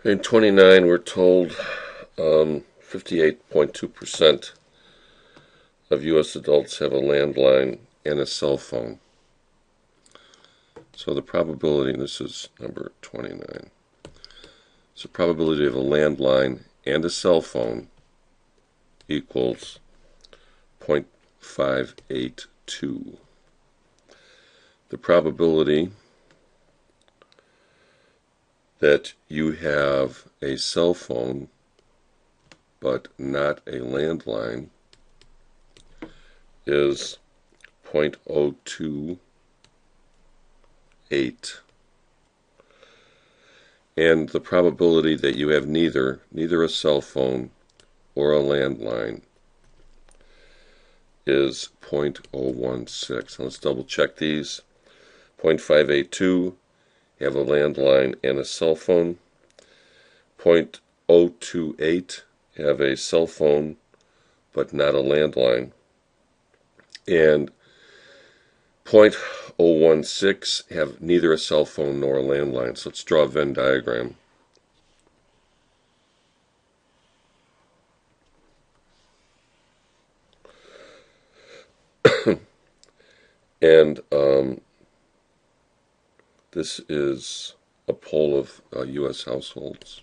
In 29, we're told 58.2% of U.S. adults have a landline and a cell phone. So the probability, this is number 29, so the probability of a landline and a cell phone equals 0.582. The probability that you have a cell phone but not a landline is 0.028. And the probability that you have neither a cell phone or a landline is 0.016. Let's double check these. 0.582, you have a landline and a cell phone. 0.028, you have a cell phone but not a landline. And 0.016 have neither a cell phone nor a landline. So let's draw a Venn diagram. And this is a poll of U.S. households.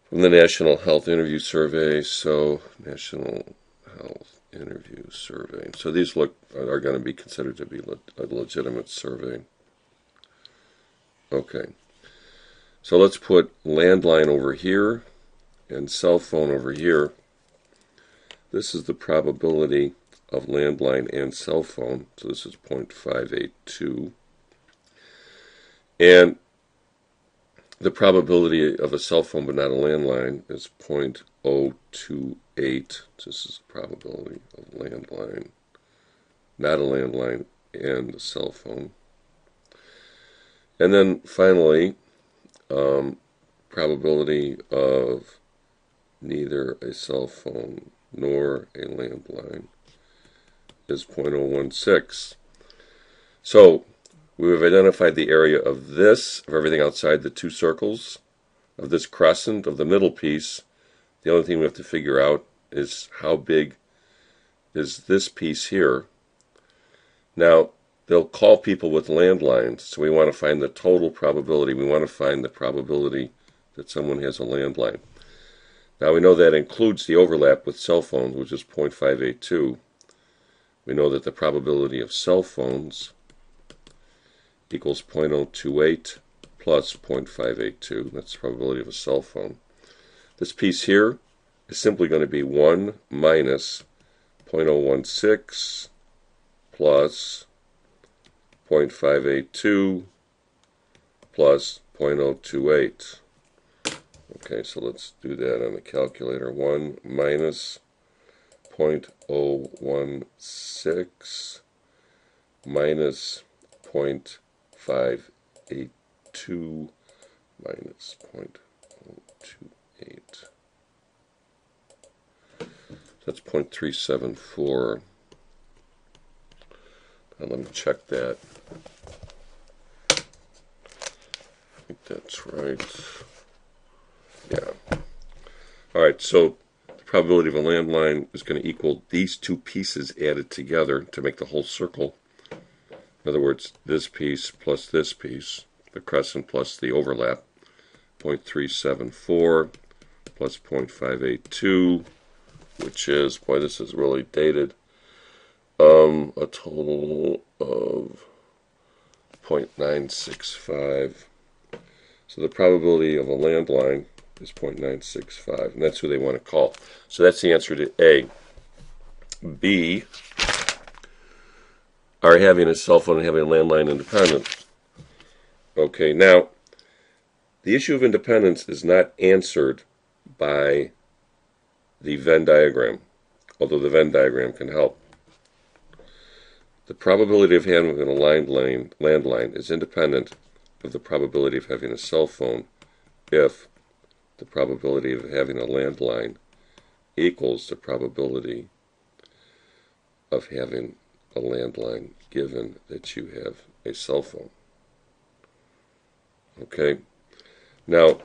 From the National Health Interview Survey. So, National Health Interview Survey. So these are going to be considered to be a legitimate survey. Okay. So let's put landline over here and cell phone over here. This is the probability of landline and cell phone. So this is 0.582. And the probability of a cell phone but not a landline is 0.028. This is the probability of landline, not a landline, and a cell phone. And then finally, probability of neither a cell phone nor a landline is 0.016. So we've identified the area of this, of everything outside the two circles, of this crescent, of the middle piece. The only thing we have to figure out is how big is this piece here. Now, they'll call people with landlines, so we want to find the total probability. We want to find the probability that someone has a landline. Now, we know that includes the overlap with cell phones, which is 0.582. We know that the probability of cell phones equals 0.028 plus 0.582. That's the probability of a cell phone. This piece here is simply going to be 1 minus 0.016 plus 0.582 plus 0.028. Okay, so let's do that on the calculator. 1 minus 0.016 minus 0.582 minus 0.028. That's 0.374. Now let me check that. I think that's right. Yeah. Alright, so the probability of a landline is going to equal these two pieces added together to make the whole circle. In other words, this piece plus this piece, the crescent plus the overlap, 0.374 plus 0.582, which is, boy, this is really dated, a total of 0.965. So the probability of a landline is 0.965, and that's who they want to call. So that's the answer to A. B, are having a cell phone and having a landline independent. Okay, now, the issue of independence is not answered by the Venn diagram, although the Venn diagram can help. The probability of having a landline is independent of the probability of having a cell phone if the probability of having a landline equals the probability of having a landline given that you have a cell phone. Okay? Now,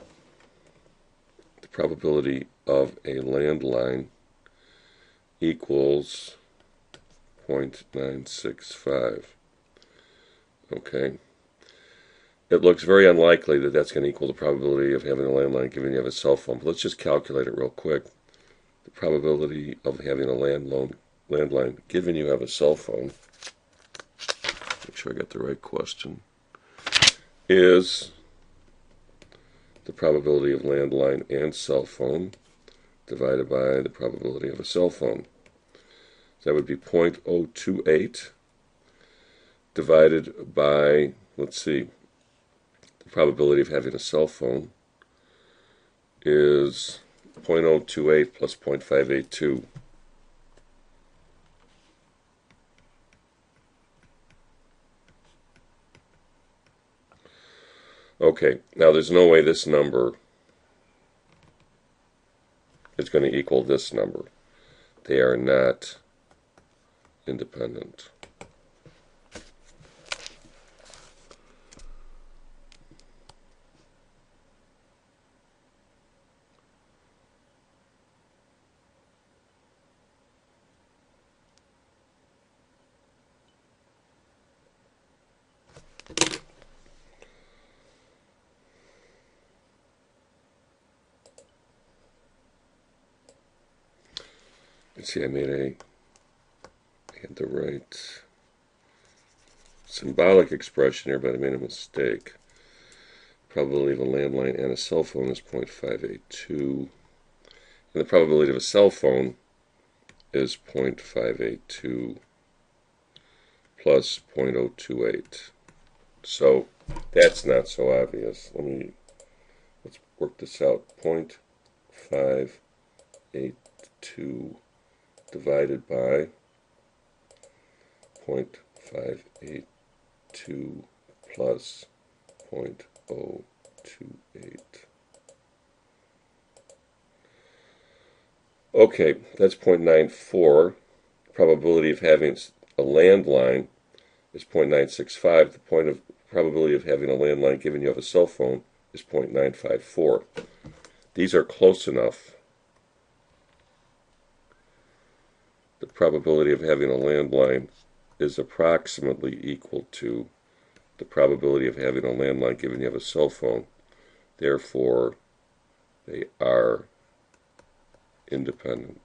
the probability of a landline equals 0.965. Okay? It looks very unlikely that that's going to equal the probability of having a landline given you have a cell phone. But let's just calculate it real quick. The probability of having a landline given you have a cell phone, make sure I got the right question, is the probability of landline and cell phone divided by the probability of a cell phone. So that would be 0.028 divided by, let's see, the probability of having a cell phone is 0.028 plus 0.582. Okay, now there's no way this number is going to equal this number. They are not independent. Let's see, I had the right symbolic expression here, but I made a mistake. Probability of a landline and a cell phone is 0.582. And the probability of a cell phone is 0.582 plus 0.028. So that's not so obvious. Let's work this out. 0.582 divided by 0.582 plus 0.028. Okay, that's 0.94. Probability of having a landline is 0.965. The probability of having a landline given you have a cell phone is 0.954. These are close enough. The probability of having a landline is approximately equal to the probability of having a landline given you have a cell phone. Therefore, they are independent.